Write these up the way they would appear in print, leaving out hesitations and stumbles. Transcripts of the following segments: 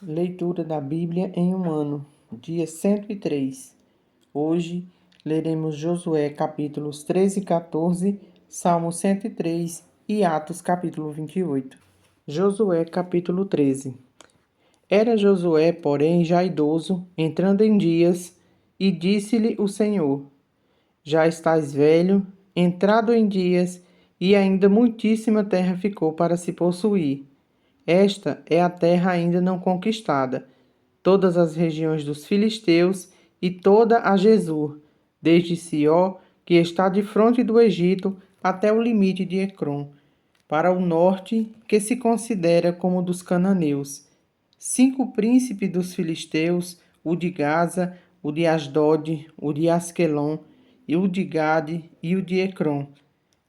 Leitura da Bíblia em um ano, dia 103. Hoje leremos Josué capítulos 13 e 14, Salmo 103 e Atos capítulo 28. Josué capítulo 13. Era Josué, porém, já idoso, entrando em dias, e disse-lhe o Senhor: Já estás velho, entrado em dias, e ainda muitíssima terra ficou para se possuir. Esta é a terra ainda não conquistada, todas as regiões dos filisteus e toda a Jesur, desde Sió, que está de fronte do Egito, até o limite de Ecrom, para o norte, que se considera como dos cananeus. 5 príncipes dos filisteus, o de Gaza, o de Asdod, o de Asquelon, e o de Gade e o de Ecrom.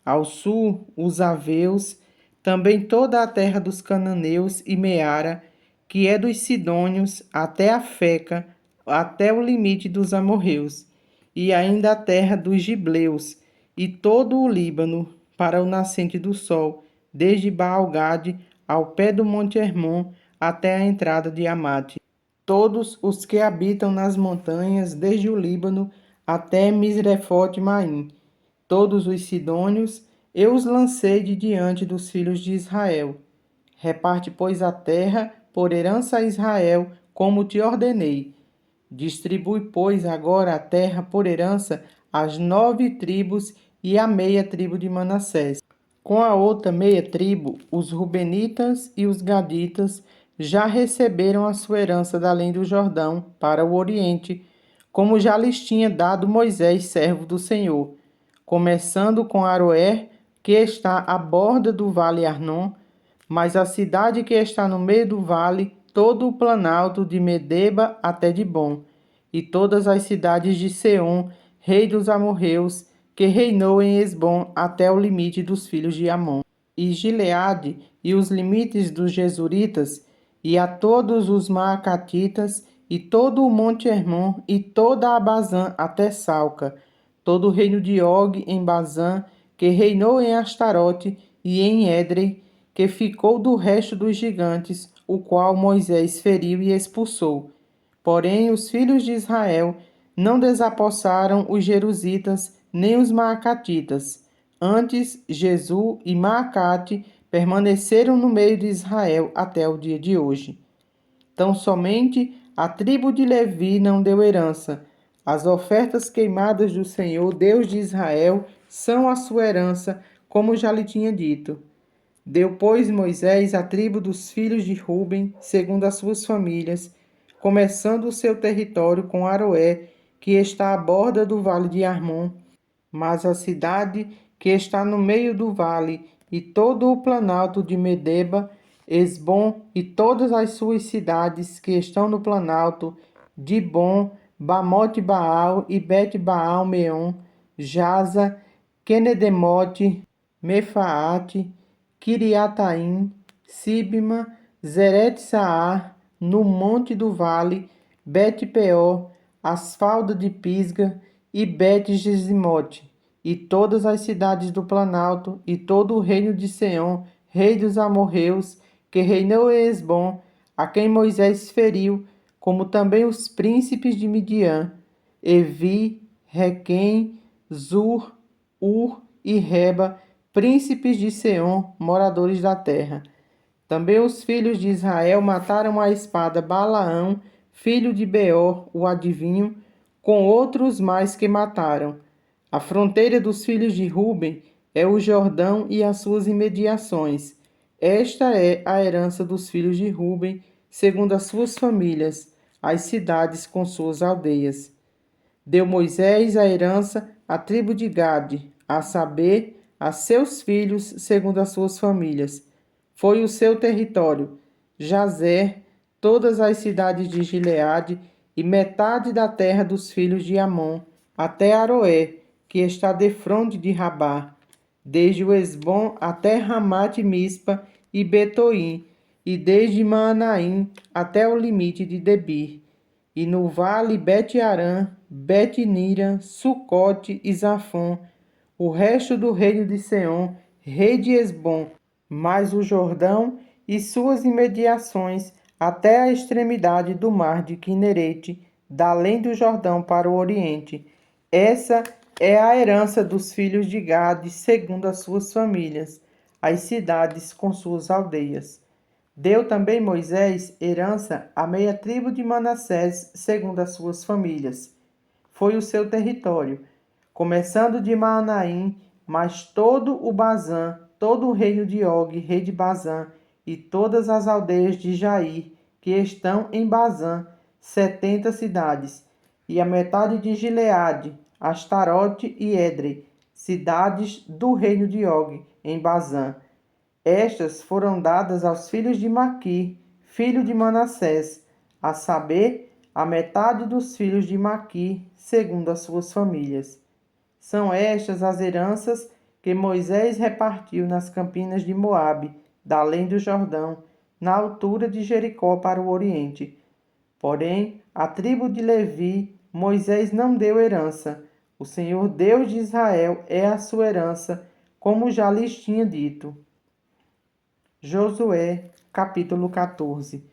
Ao sul, os aveus, também toda a terra dos cananeus e Meara, que é dos sidônios, até a Feca, até o limite dos amorreus, e ainda a terra dos gibleus, e todo o Líbano, para o nascente do sol, desde Baal-gade ao pé do monte Hermon, até a entrada de Amate. Todos os que habitam nas montanhas, desde o Líbano até Misrefote-Maim, todos os sidônios, eu os lancei de diante dos filhos de Israel. Reparte, pois, a terra por herança a Israel, como te ordenei. Distribui, pois, agora a terra por herança às 9 tribos e à meia tribo de Manassés. Com a outra meia tribo, os Rubenitas e os Gaditas já receberam a sua herança da além do Jordão, para o oriente, como já lhes tinha dado Moisés, servo do Senhor, começando com Aroer, que está à borda do vale Arnon, mas a cidade que está no meio do vale, todo o planalto de Medeba até Dibom, e todas as cidades de Seom, rei dos amorreus, que reinou em Esbom até o limite dos filhos de Amon, e Gileade, e os limites dos Jesuritas, e a todos os Maacatitas, e todo o monte Hermon, e toda a Bazã até Salca, todo o reino de Og em Bazã, que reinou em Astarote e em Edrei, que ficou do resto dos gigantes, o qual Moisés feriu e expulsou. Porém, os filhos de Israel não desapossaram os jerusitas nem os maacatitas. Antes, Jesu e Maacate permaneceram no meio de Israel até o dia de hoje. Tão somente a tribo de Levi não deu herança. As ofertas queimadas do Senhor, Deus de Israel, são a sua herança, como já lhe tinha dito. Deu, pois, Moisés a tribo dos filhos de Ruben, segundo as suas famílias, começando o seu território com Aroé, que está à borda do vale de Armon, mas a cidade que está no meio do vale, e todo o planalto de Medeba, Esbom e todas as suas cidades que estão no planalto, Dibom, Bamote Baal e Bet Baal Meon, Jaza, Quenedemote, Mefaate, Kiriataim, Sibma, Zeret-Saar, no monte do vale, Bet-peor, as faldas de Pisga e Bet-Gesimote, e todas as cidades do planalto, e todo o reino de Seom, rei dos amorreus, que reinou em Esbom, a quem Moisés feriu, como também os príncipes de Midian, Evi, Requem, Zur, Ur e Reba, príncipes de Seom, moradores da terra. Também os filhos de Israel mataram à espada Balaão, filho de Beor, o adivinho, com outros mais que mataram. A fronteira dos filhos de Ruben é o Jordão e as suas imediações. Esta é a herança dos filhos de Ruben, segundo as suas famílias, as cidades com suas aldeias. Deu Moisés a herança à tribo de Gade, a saber, a seus filhos, segundo as suas famílias. Foi o seu território, Jazer, todas as cidades de Gileade e metade da terra dos filhos de Amon, até Aroé, que está defronte de Rabá, desde o Esbom até Ramate-Mispa e Betoim, e desde Maanaim até o limite de Debir, e no vale Bet-Arã, Bet-Nira, Sucote e Zafon, o resto do reino de Seom, rei de Esbom, mais o Jordão e suas imediações, até a extremidade do mar de Quinerete, da além do Jordão para o oriente. Essa é a herança dos filhos de Gade, segundo as suas famílias, as cidades com suas aldeias. Deu também Moisés herança à meia tribo de Manassés, segundo as suas famílias. Foi o seu território, começando de Maanaim, mas todo o Bazã, todo o reino de Og, rei de Bazã, e todas as aldeias de Jair, que estão em Bazã, 70 cidades, e a metade de Gileade, Astarote e Edrei, cidades do reino de Og, em Bazã. Estas foram dadas aos filhos de Maqui, filho de Manassés, a saber, a metade dos filhos de Maqui, segundo as suas famílias. São estas as heranças que Moisés repartiu nas campinas de Moabe, da além do Jordão, na altura de Jericó para o oriente. Porém, à tribo de Levi, Moisés não deu herança. O Senhor Deus de Israel é a sua herança, como já lhes tinha dito. Josué, capítulo 14.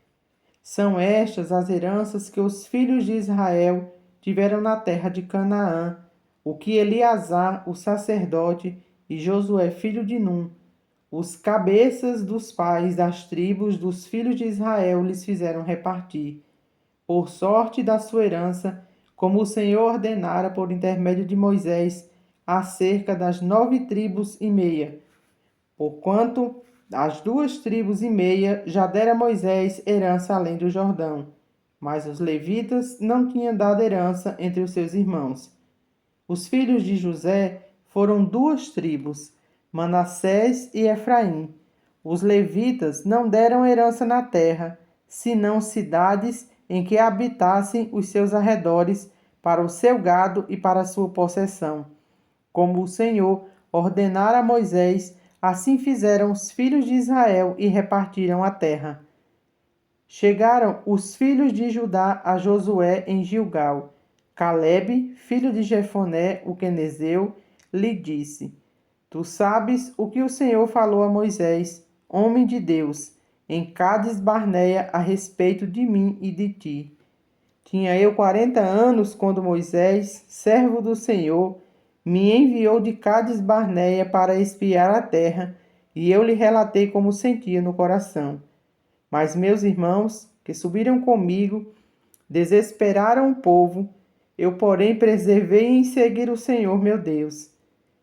São estas as heranças que os filhos de Israel tiveram na terra de Canaã, o que Eleazar, o sacerdote, e Josué, filho de Num, os cabeças dos pais das tribos dos filhos de Israel, lhes fizeram repartir, por sorte da sua herança, como o Senhor ordenara por intermédio de Moisés, acerca das 9,5 tribos, porquanto as 2,5 tribos já dera Moisés herança além do Jordão, mas os levitas não tinham dado herança entre os seus irmãos. Os filhos de José foram 2 tribos, Manassés e Efraim. Os levitas não deram herança na terra, senão cidades em que habitassem os seus arredores, para o seu gado e para a sua possessão. Como o Senhor ordenara a Moisés, assim fizeram os filhos de Israel e repartiram a terra. Chegaram os filhos de Judá a Josué em Gilgal. Calebe, filho de Jefoné, o quenezeu, lhe disse: Tu sabes o que o Senhor falou a Moisés, homem de Deus, em Cades Barneia, a respeito de mim e de ti. Tinha eu 40 anos quando Moisés, servo do Senhor, me enviou de Cades Barneia para espiar a terra, e eu lhe relatei como sentia no coração. Mas meus irmãos, que subiram comigo, desesperaram o povo. Eu, porém, preservei em seguir o Senhor meu Deus.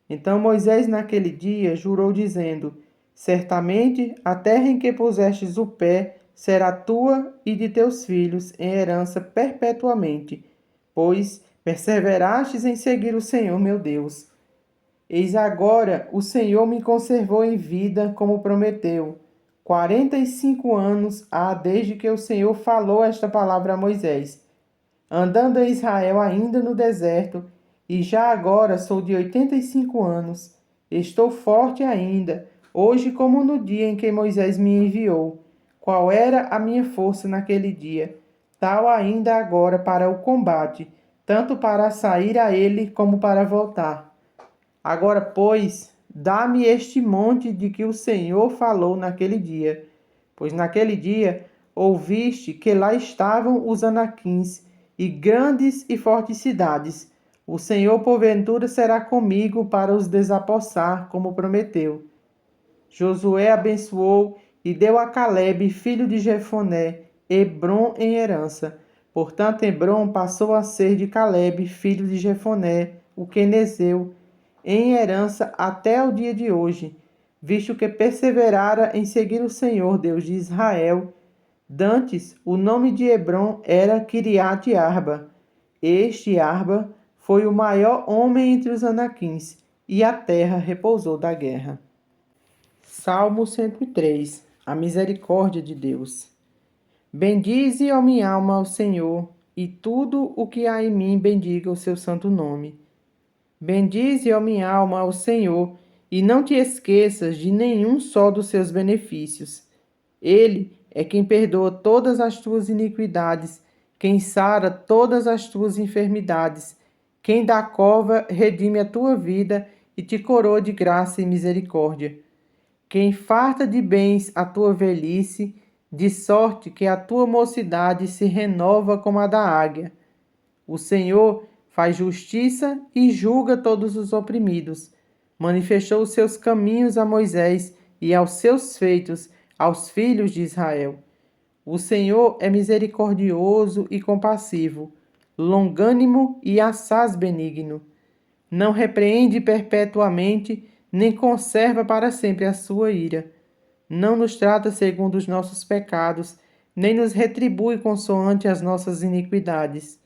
Então Moisés naquele dia jurou, dizendo: Certamente a terra em que pusestes o pé será tua e de teus filhos em herança perpetuamente, pois perseverastes em seguir o Senhor meu Deus. Eis agora o Senhor me conservou em vida, como prometeu. 45 anos há desde que o Senhor falou esta palavra a Moisés, andando em Israel ainda no deserto, e já agora sou de 85 anos. Estou forte ainda, hoje como no dia em que Moisés me enviou. Qual era a minha força naquele dia? Tal ainda agora para o combate, tanto para sair a ele como para voltar. Agora, pois, dá-me este monte de que o Senhor falou naquele dia. Pois naquele dia ouviste que lá estavam os anaquins, e grandes e fortes cidades. O Senhor, porventura, será comigo para os desapossar, como prometeu. Josué abençoou e deu a Calebe, filho de Jefoné, Hebrom em herança. Portanto, Hebrom passou a ser de Calebe, filho de Jefoné, o quenezeu, em herança até o dia de hoje, visto que perseverara em seguir o Senhor, Deus de Israel. Dantes, o nome de Hebrom era Quiriate Arba. Este Arba foi o maior homem entre os anaquins, e a terra repousou da guerra. Salmo 103. A misericórdia de Deus. Bendize, ó minha alma, ao Senhor, e tudo o que há em mim bendiga o seu santo nome. Bendize, ó minha alma, ao Senhor, e não te esqueças de nenhum só dos seus benefícios. Ele é quem perdoa todas as tuas iniquidades, quem sara todas as tuas enfermidades, quem da cova redime a tua vida e te coroa de graça e misericórdia, quem farta de bens a tua velhice, de sorte que a tua mocidade se renova como a da águia. O Senhor faz justiça e julga todos os oprimidos. Manifestou os seus caminhos a Moisés e aos seus feitos aos filhos de Israel. O Senhor é misericordioso e compassivo, longânimo e assaz benigno. Não repreende perpetuamente, nem conserva para sempre a sua ira. Não nos trata segundo os nossos pecados, nem nos retribui consoante as nossas iniquidades.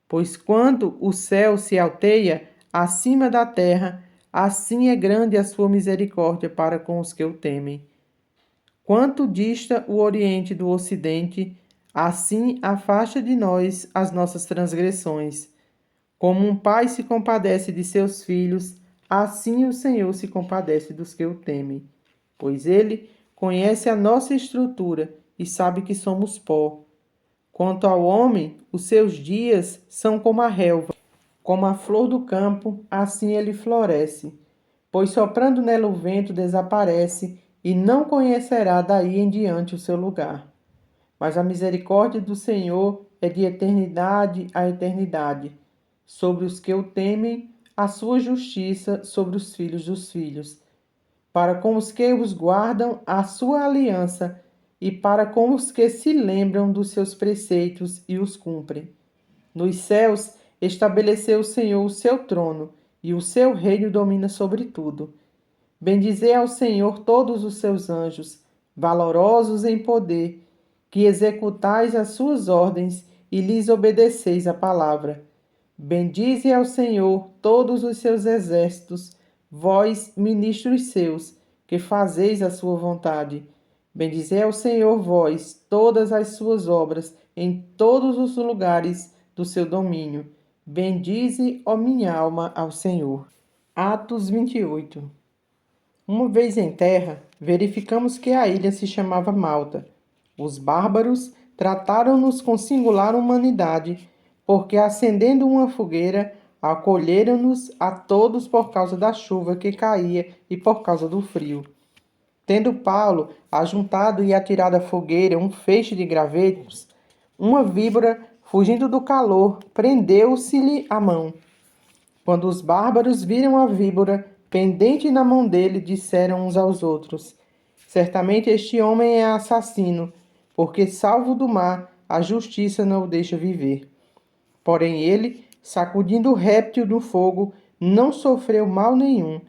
Pois quando o céu se alteia acima da terra, assim é grande a sua misericórdia para com os que o temem. Quanto dista o Oriente do Ocidente, assim afasta de nós as nossas transgressões. Como um pai se compadece de seus filhos, assim o Senhor se compadece dos que o temem. Pois ele conhece a nossa estrutura e sabe que somos pó. Quanto ao homem, os seus dias são como a relva, como a flor do campo, assim ele floresce. Pois soprando nela o vento desaparece, e não conhecerá daí em diante o seu lugar. Mas a misericórdia do Senhor é de eternidade a eternidade, sobre os que o temem, a sua justiça sobre os filhos dos filhos, para com os que os guardam a sua aliança, e para com os que se lembram dos seus preceitos e os cumprem. Nos céus estabeleceu o Senhor o seu trono, e o seu reino domina sobre tudo. Bendizei ao Senhor todos os seus anjos, valorosos em poder, que executais as suas ordens e lhes obedeceis a palavra. Bendize ao Senhor todos os seus exércitos, vós, ministros seus, que fazeis a sua vontade. Bendizei ao Senhor vós todas as suas obras em todos os lugares do seu domínio. Bendize, ó minha alma, ao Senhor. Atos 28. Uma vez em terra, verificamos que a ilha se chamava Malta. Os bárbaros trataram-nos com singular humanidade, porque acendendo uma fogueira, acolheram-nos a todos por causa da chuva que caía e por causa do frio. Tendo Paulo ajuntado e atirado à fogueira um feixe de gravetos, uma víbora, fugindo do calor, prendeu-se-lhe a mão. Quando os bárbaros viram a víbora pendente na mão dele, disseram uns aos outros: certamente este homem é assassino, porque, salvo do mar, a justiça não o deixa viver. Porém ele, sacudindo o réptil do fogo, não sofreu mal nenhum,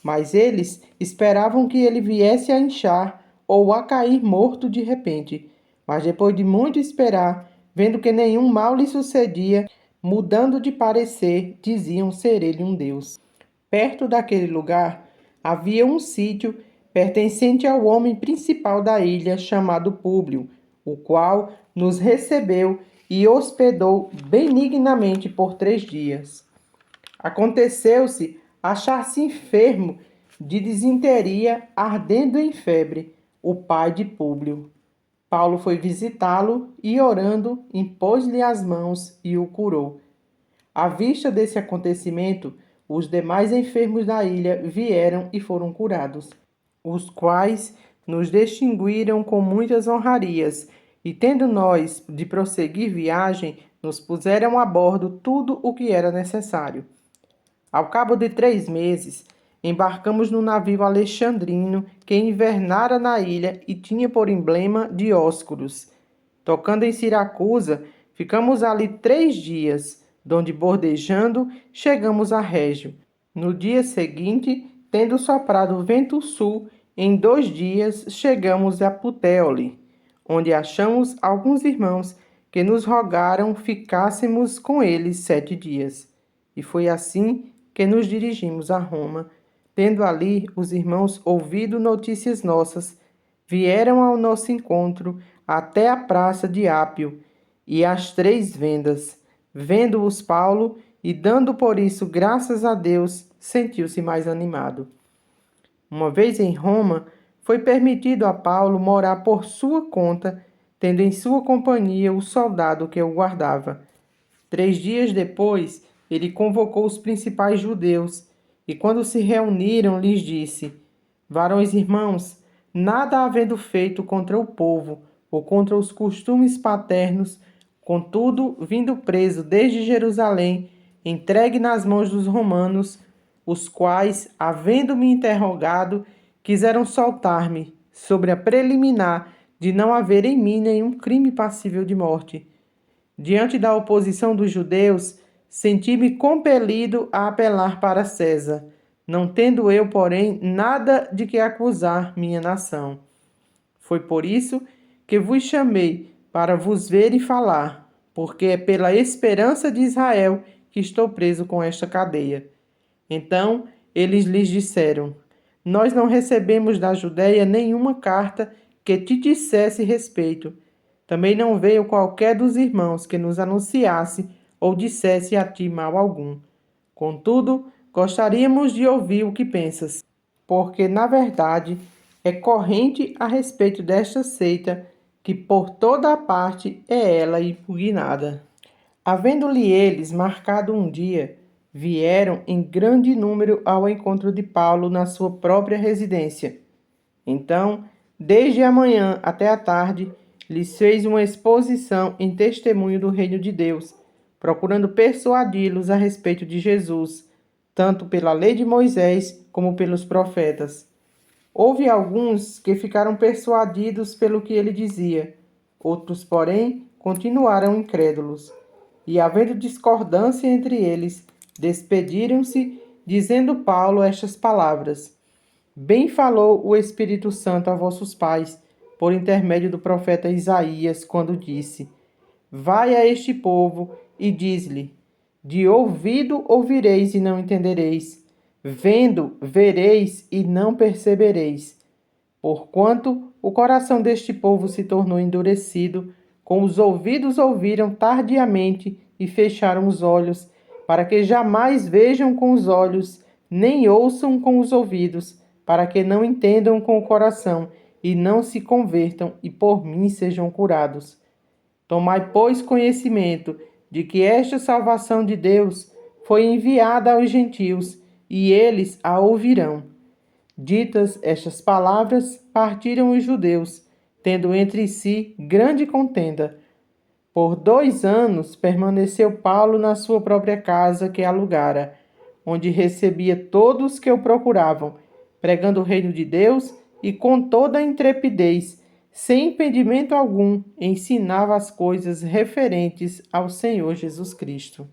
mas eles esperavam que ele viesse a inchar ou a cair morto de repente. Mas depois de muito esperar, vendo que nenhum mal lhe sucedia, mudando de parecer, diziam ser ele um deus. Perto daquele lugar havia um sítio pertencente ao homem principal da ilha, chamado Públio, o qual nos recebeu e hospedou benignamente por 3 dias. Aconteceu-se achar-se enfermo de disenteria, ardendo em febre, o pai de Públio. Paulo foi visitá-lo e, orando, impôs-lhe as mãos e o curou. À vista desse acontecimento, os demais enfermos da ilha vieram e foram curados, os quais nos distinguiram com muitas honrarias, e tendo nós de prosseguir viagem, nos puseram a bordo tudo o que era necessário. Ao cabo de 3 meses, embarcamos no navio alexandrino que invernara na ilha e tinha por emblema Dióscuros. Tocando em Siracusa, ficamos ali 3 dias, donde bordejando chegamos a Régio. No dia seguinte, tendo soprado o vento sul, em 2 dias chegamos a Putéoli, onde achamos alguns irmãos que nos rogaram ficássemos com eles 7 dias. E foi assim que nos dirigimos a Roma. Tendo ali os irmãos ouvido notícias nossas, vieram ao nosso encontro até a praça de Ápio e às 3 vendas. Vendo-os Paulo e dando por isso graças a Deus, sentiu-se mais animado. Uma vez em Roma, foi permitido a Paulo morar por sua conta, tendo em sua companhia o soldado que o guardava. 3 dias depois, ele convocou os principais judeus, e quando se reuniram, lhes disse: varões irmãos, nada havendo feito contra o povo, ou contra os costumes paternos. Contudo, vindo preso desde Jerusalém, entregue nas mãos dos romanos, os quais, havendo-me interrogado, quiseram soltar-me, sobre a preliminar de não haver em mim nenhum crime passível de morte. Diante da oposição dos judeus, senti-me compelido a apelar para César, não tendo eu, porém, nada de que acusar minha nação. Foi por isso que vos chamei, para vos ver e falar, porque é pela esperança de Israel que estou preso com esta cadeia. Então eles lhes disseram: Nós não recebemos da Judéia nenhuma carta que te dissesse respeito. Também não veio qualquer dos irmãos que nos anunciasse ou dissesse a ti mal algum. Contudo, gostaríamos de ouvir o que pensas, porque, na verdade, é corrente a respeito desta seita que por toda a parte é ela impugnada. Havendo-lhe eles marcado um dia, vieram em grande número ao encontro de Paulo na sua própria residência. Então, desde a manhã até a tarde, lhes fez uma exposição em testemunho do reino de Deus, procurando persuadi-los a respeito de Jesus, tanto pela lei de Moisés como pelos profetas. Houve alguns que ficaram persuadidos pelo que ele dizia, outros, porém, continuaram incrédulos. E, havendo discordância entre eles, despediram-se, dizendo Paulo estas palavras: Bem falou o Espírito Santo a vossos pais, por intermédio do profeta Isaías, quando disse: Vai a este povo e diz-lhe: De ouvido ouvireis e não entendereis, vendo vereis e não percebereis. Porquanto o coração deste povo se tornou endurecido, com os ouvidos ouviram tardiamente e fecharam os olhos, para que jamais vejam com os olhos, nem ouçam com os ouvidos, para que não entendam com o coração e não se convertam e por mim sejam curados. Tomai, pois, conhecimento de que esta salvação de Deus foi enviada aos gentios, e eles a ouvirão. Ditas estas palavras, partiram os judeus, tendo entre si grande contenda. Por 2 anos permaneceu Paulo na sua própria casa que alugara, onde recebia todos que o procuravam, pregando o reino de Deus e com toda a intrepidez, sem impedimento algum, ensinava as coisas referentes ao Senhor Jesus Cristo.